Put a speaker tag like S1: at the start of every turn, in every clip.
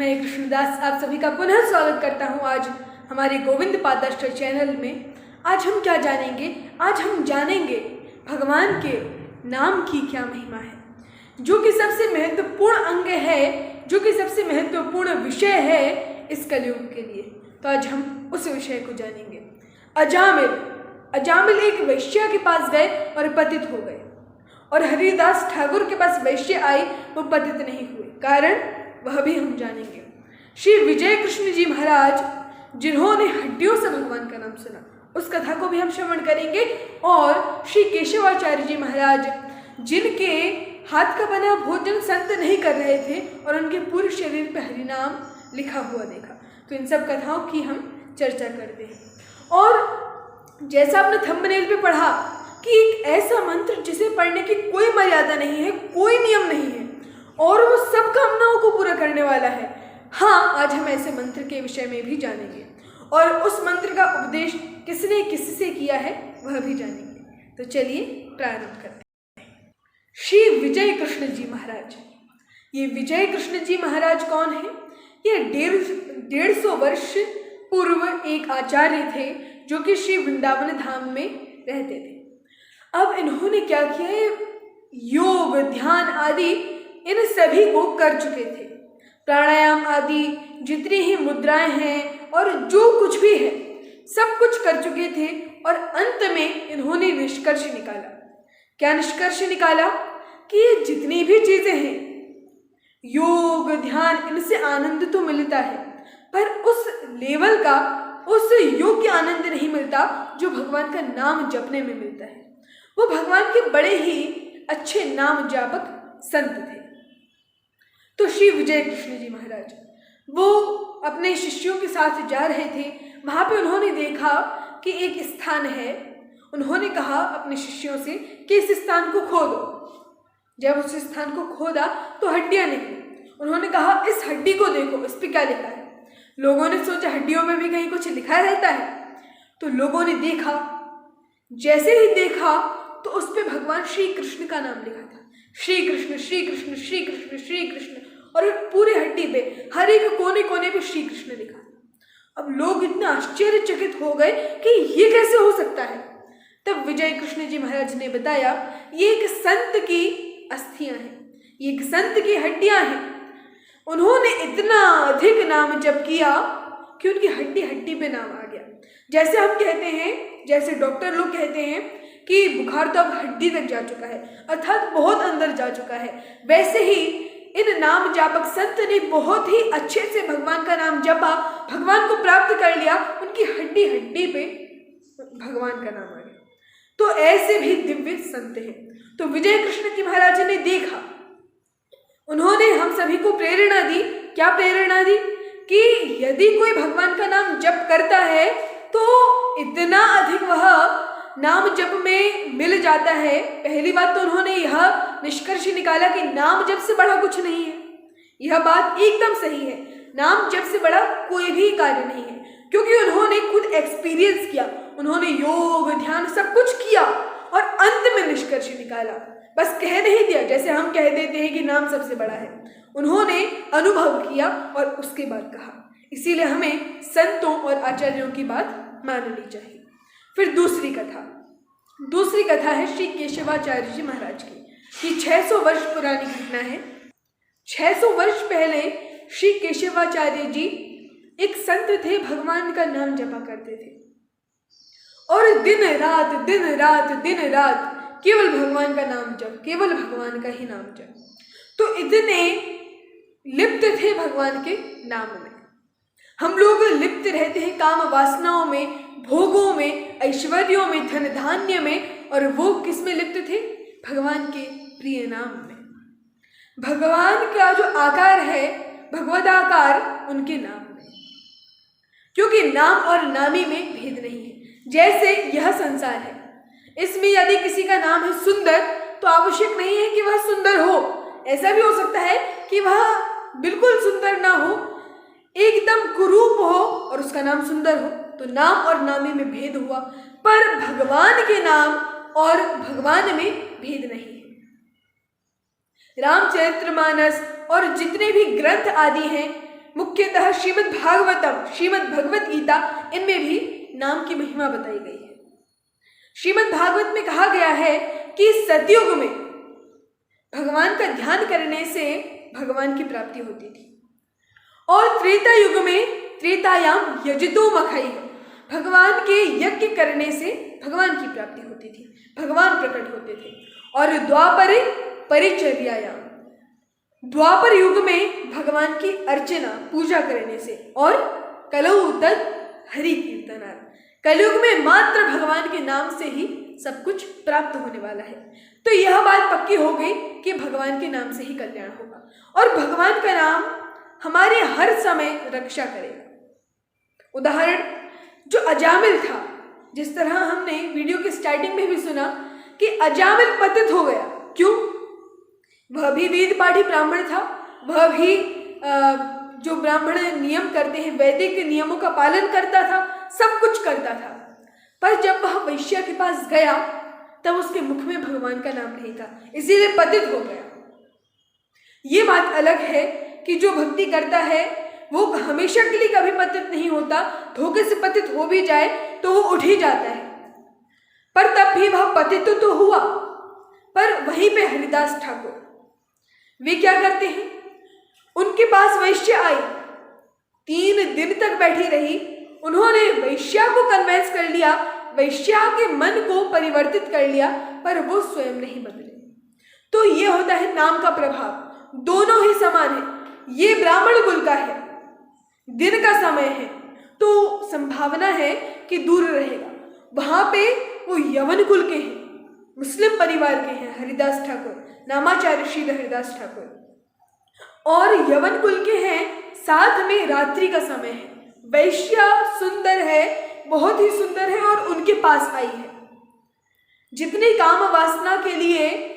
S1: मैं कृष्णदास आप सभी का पुनः स्वागत करता हूँ आज हमारे गोविंद पादाश्रय चैनल में। आज हम क्या जानेंगे? आज हम जानेंगे भगवान के नाम की क्या महिमा है, जो कि सबसे महत्वपूर्ण अंग है, जो कि सबसे महत्वपूर्ण विषय है इस कलयुग के लिए। तो आज हम उस विषय को जानेंगे। अजामिल एक वैश्या के पास गए और पतित हो गए, और हरिदास ठाकुर के पास वैश्य आई, वो पतित नहीं हुए। कारण वह भी हम जानेंगे। श्री विजय कृष्ण जी महाराज, जिन्होंने हड्डियों से भगवान का नाम सुना, उस कथा को भी हम श्रवण करेंगे। और श्री केशवाचार्य जी महाराज, जिनके हाथ का बना भोजन संत नहीं कर रहे थे और उनके पूरे शरीर पर हरिनाम लिखा हुआ देखा। तो इन सब कथाओं की हम चर्चा करते हैं। और जैसा आपने थंबनेल पे पढ़ा कि एक ऐसा मंत्र जिसे पढ़ने की कोई मर्यादा नहीं है, कोई नियम नहीं है, और वो सब कामनाओं को पूरा करने वाला है। हाँ, आज हम ऐसे मंत्र के विषय में भी जानेंगे, और उस मंत्र का उपदेश किसने किससे किया है वह भी जानेंगे। तो चलिए प्रारंभ करते हैं। श्री विजय कृष्ण जी महाराज। ये विजय कृष्ण जी महाराज कौन है? ये 150 वर्ष पूर्व एक आचार्य थे, जो कि श्री वृंदावन धाम में रहते थे। अब इन्होंने क्या किया है? योग, ध्यान आदि इन सभी को कर चुके थे। प्राणायाम आदि जितनी ही मुद्राएं हैं और जो कुछ भी है सब कुछ कर चुके थे। और अंत में इन्होंने निष्कर्ष निकाला। क्या निष्कर्ष निकाला? कि ये जितनी भी चीजें हैं, योग, ध्यान, इनसे आनंद तो मिलता है, पर उस लेवल का, उस योग्य आनंद नहीं मिलता जो भगवान का नाम जपने में मिलता है। वो भगवान के बड़े ही अच्छे नाम जापक संत थे। तो श्री विजय कृष्ण जी महाराज वो अपने शिष्यों के साथ जा रहे थे। वहाँ पे उन्होंने देखा कि एक स्थान है। उन्होंने कहा अपने शिष्यों से कि इस स्थान को खोदो। जब उस स्थान को खोदा तो हड्डियाँ निकली। उन्होंने कहा इस हड्डी को देखो, इस पे क्या लिखा है। लोगों ने सोचा हड्डियों में भी कहीं कुछ लिखा रहता है। तो लोगों ने देखा, जैसे ही देखा तो उस पे भगवान श्री कृष्ण का नाम लिखा था। श्री कृष्ण, श्री कृष्ण, श्री कृष्ण, श्री कृष्ण, और पूरे हड्डी पे, हर एक कोने कोने पे श्री कृष्ण लिखा। अब लोग इतने आश्चर्यचकित हो गए कि ये कैसे हो सकता है। तब विजय कृष्ण जी महाराज ने बताया, ये एक संत की अस्थियां हैं, ये एक संत की हड्डियां हैं। उन्होंने इतना अधिक नाम जप किया कि उनकी हड्डी हड्डी पे नाम आ गया। जैसे हम कहते हैं, जैसे डॉक्टर लोग कहते हैं कि बुखार तो अब हड्डी तक जा चुका है, अर्थात बहुत अंदर जा चुका है, वैसे ही इन नाम जापक संत ने बहुत ही अच्छे से भगवान का नाम जपा, भगवान को प्राप्त कर लिया। उनकी हड्डी हड्डी पे भगवान का नाम आ गया। तो ऐसे भी दिव्य संत हैं। तो विजय कृष्ण जी महाराज ने देखा, उन्होंने हम सभी को प्रेरणा दी। क्या प्रेरणा दी? कि यदि कोई भगवान का नाम जप करता है तो इतना अधिक वह नाम जप में मिल जाता है। पहली बात तो उन्होंने यह निष्कर्ष निकाला कि नाम जप से बड़ा कुछ नहीं है। यह बात एकदम सही है, नाम जप से बड़ा कोई भी कार्य नहीं है, क्योंकि उन्होंने खुद एक्सपीरियंस किया। उन्होंने योग, ध्यान सब कुछ किया और अंत में निष्कर्ष निकाला। बस कह नहीं दिया जैसे हम कह देते हैं कि नाम सबसे बड़ा है। उन्होंने अनुभव किया और उसके बाद कहा। इसीलिए हमें संतों और आचार्यों की बात माननी चाहिए। फिर दूसरी कथा है श्री केशवाचार्य जी महाराज की। ये 600 वर्ष पुरानी घटना है। 600 वर्ष पहले श्री केशवाचार्य जी एक संत थे, भगवान का नाम जपा करते थे, और दिन रात केवल भगवान का नाम जप, केवल भगवान का ही नाम जप। तो इतने लिप्त थे भगवान के नाम में। हम लोग लिप्त रहते हैं काम वासनाओं में, भोगों में, ऐश्वर्यों में, धन धान्य में, और वो किस में लिप्त थे? भगवान के प्रिय नाम में। भगवान का जो आकार है, भगवदाकार, उनके नाम में। क्योंकि नाम और नामी में भेद नहीं है। जैसे यह संसार है, इसमें यदि किसी का नाम है सुंदर, तो आवश्यक नहीं है कि वह सुंदर हो। ऐसा भी हो सकता है कि वह बिल्कुल सुंदर ना हो, एकदम कुरूप हो और उसका नाम सुंदर हो। तो नाम और नामी में भेद हुआ, पर भगवान के नाम और भगवान में भेद नहीं है। रामचरितमानस और जितने भी ग्रंथ आदि हैं, मुख्यतः श्रीमद् भागवतम, श्रीमद् भगवत गीता, इनमें भी नाम की महिमा बताई गई है। श्रीमद् भागवत में कहा गया है कि सतयुग में भगवान का ध्यान करने से भगवान की प्राप्ति होती थी, और त्रेता युग में त्रेतायाम यजतो मखई, भगवान के यज्ञ करने से भगवान की प्राप्ति होती थी, भगवान प्रकट होते थे। और द्वापरे परिचर्यायाम, द्वापर युग में भगवान की अर्चना पूजा करने से, और कलौ तत् हरि कीर्तनात्, कलयुग में मात्र भगवान के नाम से ही सब कुछ प्राप्त होने वाला है। तो यह बात पक्की हो गई कि भगवान के नाम से ही कल्याण होगा, और भगवान का नाम हमारे हर समय रक्षा करेगा। उदाहरण, जो अजामिल था, जिस तरह हमने वीडियो के स्टार्टिंग में भी सुना कि अजामिल पतित हो गया। क्यों? वह भी वेद पाठी ब्राह्मण था, वह भी जो ब्राह्मण नियम करते हैं, वैदिक नियमों का पालन करता था, सब कुछ करता था, पर जब वह वैश्या के पास गया तब उसके मुख में भगवान का नाम नहीं था, इसीलिए पतित हो गया। ये बात अलग है कि जो भक्ति करता है वो हमेशा के लिए कभी पतित नहीं होता, धोखे से पतित हो भी जाए तो वो उठ ही जाता है, पर तब भी वह पतित तो हुआ। पर वहीं पे हरिदास ठाकुर, वे क्या करते हैं, उनके पास वैश्या आई, 3 दिन तक बैठी रही, उन्होंने वैश्या को कन्विंस कर लिया, वैश्या के मन को परिवर्तित कर लिया, पर वो स्वयं नहीं बदले। तो ये होता है नाम का प्रभाव, दोनों ही समान है। ये ब्राह्मण कुल का है, दिन का समय है, तो संभावना है कि दूर रहेगा। वहां पे वो यवन कुल के हैं, मुस्लिम परिवार के हैं, हरिदास ठाकुर, नामाचार्य श्री हरिदास ठाकुर, और यवन कुल के हैं, साथ में रात्रि का समय है। वैश्या सुंदर है, बहुत ही सुंदर है, और उनके पास आई है। जितनी काम वासना के लिए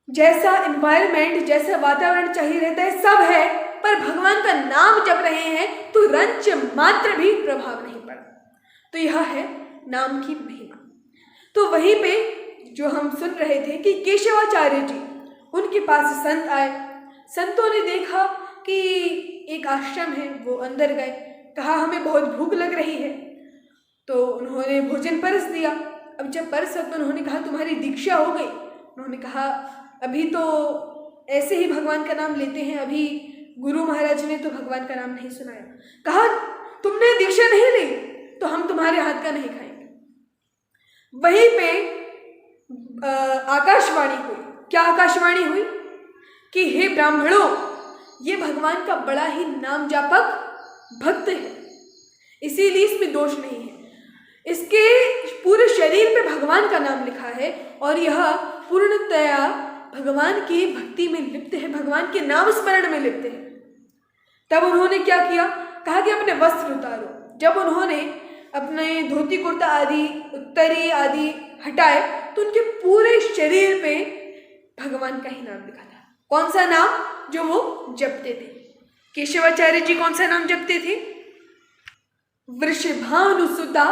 S1: जैसा एनवायरनमेंट, जैसा वातावरण चाहिए रहता है, सब है, पर भगवान का नाम जप रहे हैं तो रंच मात्र भी प्रभाव नहीं पड़ा। तो यह है नाम की महिमा। तो वहीं पे जो हम सुन रहे थे कि केशवाचार्य जी, उनके पास संत आए, संतों ने देखा कि एक आश्रम है, वो अंदर गए, कहा हमें बहुत भूख लग रही है, तो उन्होंने भोजन परस दिया। अब जब परसा तो उन्होंने कहा तुम्हारी दीक्षा हो गई? उन्होंने कहा अभी तो ऐसे ही भगवान का नाम लेते हैं, अभी गुरु महाराज ने तो भगवान का नाम नहीं सुनाया। कहा तुमने दीक्षा नहीं ली तो हम तुम्हारे हाथ का नहीं खाएंगे। वहीं पे आकाशवाणी हुई। क्या आकाशवाणी हुई? कि हे ब्राह्मणों, ये भगवान का बड़ा ही नाम जापक भक्त है, इसीलिए इसमें दोष नहीं है। इसके पूरे शरीर पे भगवान का नाम लिखा है और यह पूर्णतया भगवान की भक्ति में लिप्त है, भगवान के नाम स्मरण में लिप्त है। तब उन्होंने क्या किया? कहा कि अपने वस्त्र उतारो। जब उन्होंने अपने धोती कुर्ता आदि, उत्तरी आदि हटाए तो उनके पूरे शरीर पे भगवान का ही नाम लिखा था। कौन सा नाम? जो वो जपते थे। केशवाचार्य जी कौन सा नाम जपते थे? वृषभानुसुता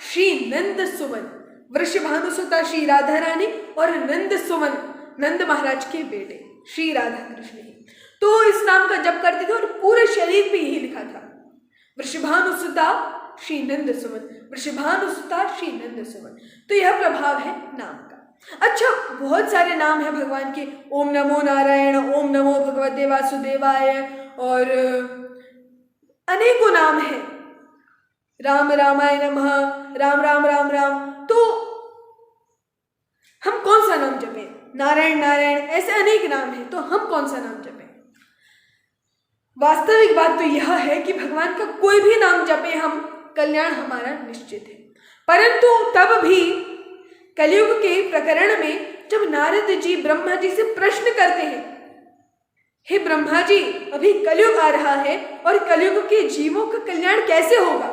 S1: श्री नंद सुमन। वृषभानुसुता श्री राधा रानी और नंद सुमन नंद महाराज के बेटे श्री राधा कृष्ण ही तो इस नाम का जप करते थे और पूरे शरीर पे यही लिखा था, वृषभानुसुता श्री नंद सुमन, वृषभानुसुता श्री नंद सुमन। तो यह प्रभाव है नाम का। अच्छा, बहुत सारे नाम हैं भगवान के, ओम नमो नारायण, ओम नमो भगवते वासुदेवाय, और अनेकों नाम हैं, राम रामाय नमः, राम राम राम राम। तो हम कौन सा नाम जपें? नारायण नारायण, ऐसे अनेक नाम हैं, तो हम कौन सा नाम जपें? वास्तविक बात तो यह है कि भगवान का कोई भी नाम जपें हम, कल्याण हमारा निश्चित है। परंतु तब भी कलयुग के प्रकरण में जब नारद जी ब्रह्मा जी से प्रश्न करते हैं, हे ब्रह्मा जी, अभी कलयुग आ रहा है और कलयुग के जीवों का कल्याण कैसे होगा?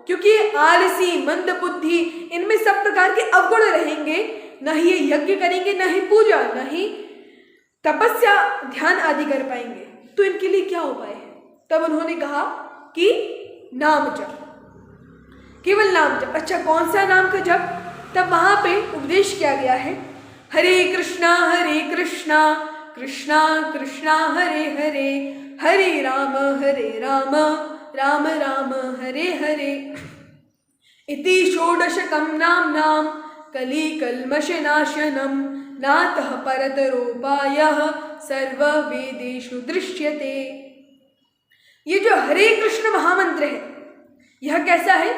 S1: क्योंकि आलसी, मंद बुद्धि, इनमें सब प्रकार के अवगुण रहेंगे, न ही ये यज्ञ करेंगे, न ही पूजा, न ही तपस्या ध्यान आदि कर पाएंगे, तो इनके लिए क्या उपाय है? तब उन्होंने कहा कि नाम जप, केवल नाम जप। अच्छा, कौन सा नाम का जप? तब वहां पे उपदेश किया गया है, हरे कृष्णा कृष्णा कृष्णा हरे हरे, हरे राम राम राम हरे हरे। इति षोडशकं नाम्नां कलिकल्मषनाशनं नातः परतरोपायः सर्ववेदेषु दृश्यते। ये जो हरे कृष्ण महामंत्र है यह कैसा है?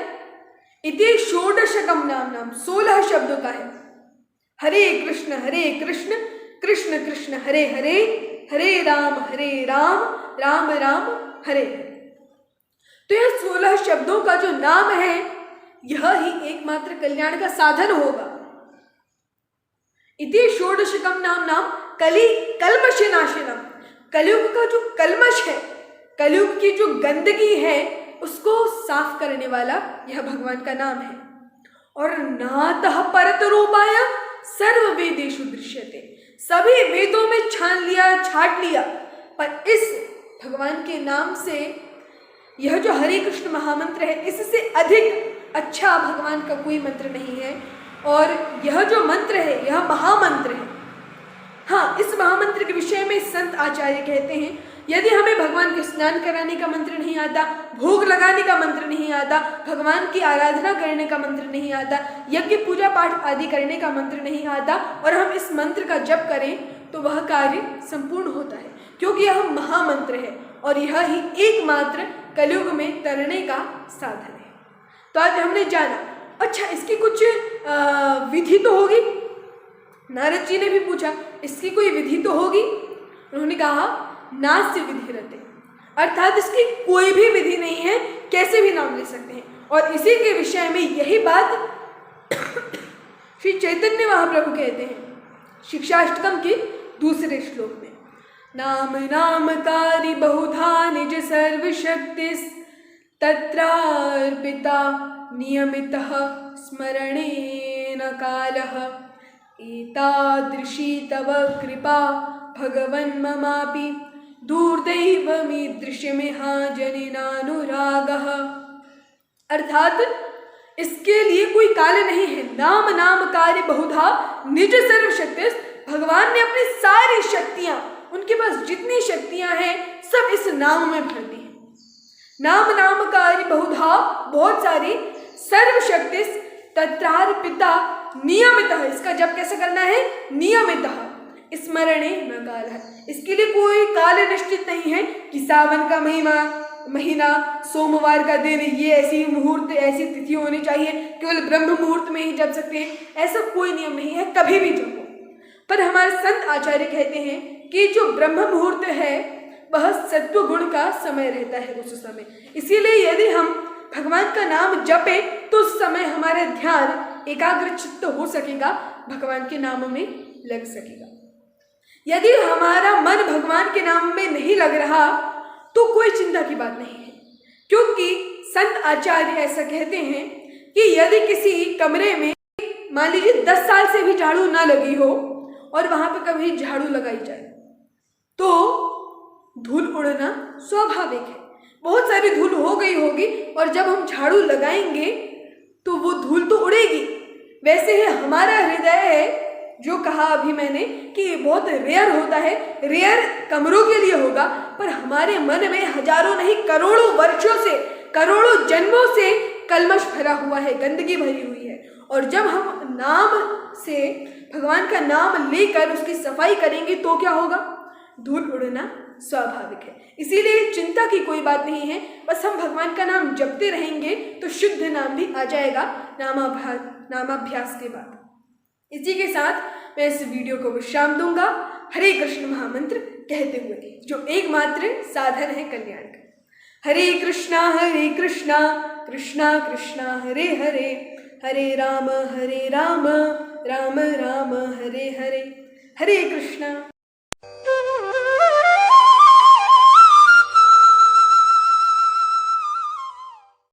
S1: इति षोडशकं नाम्नां 16 शब्दों का है। हरे कृष्ण कृष्ण कृष्ण हरे हरे, हरे राम राम राम हरे हरे। तो यह 16 शब्दों का जो नाम है यह ही एकमात्र कल्याण का साधन होगा। इति षोडशकं नाम्नां कलिकल्मषनाशनम, कलयुग का जो कल्मश है, कलयुग की जो गंदगी है उसको साफ करने वाला यह भगवान का नाम है। और नातः परतरोपाय सर्व वेदेषु दृश्यते, सभी वेदों में छान लिया छाट लिया, पर इस भगवान के नाम से यह जो हरे कृष्ण महामंत्र है इससे अधिक अच्छा भगवान का कोई मंत्र नहीं है। और यह जो मंत्र है यह महामंत्र है। हाँ, इस महामंत्र के विषय में संत आचार्य कहते हैं यदि हमें भगवान के स्नान कराने का मंत्र नहीं आता, भोग लगाने का मंत्र नहीं आता, भगवान की आराधना करने का मंत्र नहीं आता, यज्ञ पूजा पाठ आदि करने का मंत्र नहीं आता और हम इस मंत्र का जप करें तो वह कार्य संपूर्ण होता है, क्योंकि यह महामंत्र है और यह ही एकमात्र कलयुग में तरने का साधन है। तो आज हमने जाना, अच्छा इसकी कुछ विधि तो होगी। नारद जी ने भी पूछा इसकी कोई विधि तो होगी। उन्होंने कहा नास्य विधि रहते, अर्थात इसकी कोई भी विधि नहीं है, कैसे भी नाम ले सकते हैं। और इसी के विषय में यही बात श्री चैतन्य महाप्रभु कहते हैं शिक्षाष्टकम के दूसरे श्लोक में, नाम नामकारी बहुधा निज सर्वशक्तिस् तत्रार्पिता नियमितः स्मरणेन कालः एतादृशी तव कृपा भगवन् ममापि दूरदैवमीदृशमिहा जनिनानुरागः। अर्थात इसके लिए कोई काल नहीं है। नाम नाम कार्य बहुधा निज सर्वशक्ति, भगवान ने अपनी सारी शक्तियां, उनके पास जितनी शक्तियां हैं सब इस नाम में भर दी है। नाम नाम कार्य बहुधा, बहुत सारी, सर्वशक्ति तत्रार्पिता नियमितः, इसका जप कैसे करना है? नियमितः स्मरणे न काल है, इसके लिए कोई काल निश्चित नहीं है कि सावन का महीना सोमवार का दिन, ये ऐसी मुहूर्त ऐसी तिथि होनी चाहिए, केवल ब्रह्म मुहूर्त में ही जप सकते हैं, ऐसा कोई नियम नहीं है, कभी भी जपो। पर हमारे संत आचार्य कहते हैं कि जो ब्रह्म मुहूर्त है वह सत्व गुण का समय रहता है उस समय, इसीलिए यदि हम भगवान का नाम जपे तो उस समय हमारा ध्यान एकाग्र चित्त हो सकेगा, भगवान के नाम में लग सकेगा। यदि हमारा मन भगवान के नाम में नहीं लग रहा तो कोई चिंता की बात नहीं है, क्योंकि संत आचार्य ऐसा कहते हैं कि यदि किसी कमरे में मान लीजिए 10 साल से भी झाड़ू ना लगी हो और वहां पर कभी झाड़ू लगाई जाए तो धूल उड़ना स्वाभाविक है। बहुत सारी धूल हो गई होगी और जब हम झाड़ू लगाएंगे तो वो धूल तो उड़ेगी। वैसे ही हमारा हृदय है, जो कहा अभी मैंने कि बहुत रेयर होता है, रेयर कमरों के लिए होगा, पर हमारे मन में हजारों नहीं करोड़ों वर्षों से, करोड़ों जन्मों से कलमश भरा हुआ है, गंदगी भरी हुई है। और जब हम नाम से, भगवान का नाम लेकर उसकी सफाई करेंगे तो क्या होगा? धूल उड़ना स्वाभाविक है। इसीलिए चिंता की कोई बात नहीं है, बस हम भगवान का नाम जपते रहेंगे तो शुद्ध नाम भी आ जाएगा नामाभ्यास के बाद। इसी के साथ मैं इस वीडियो को विश्राम दूंगा हरे कृष्ण महामंत्र कहते हुए, जो एकमात्र साधन है कल्याण का। हरे कृष्णा कृष्णा कृष्णा हरे हरे, हरे राम राम राम हरे हरे, हरे कृष्णा।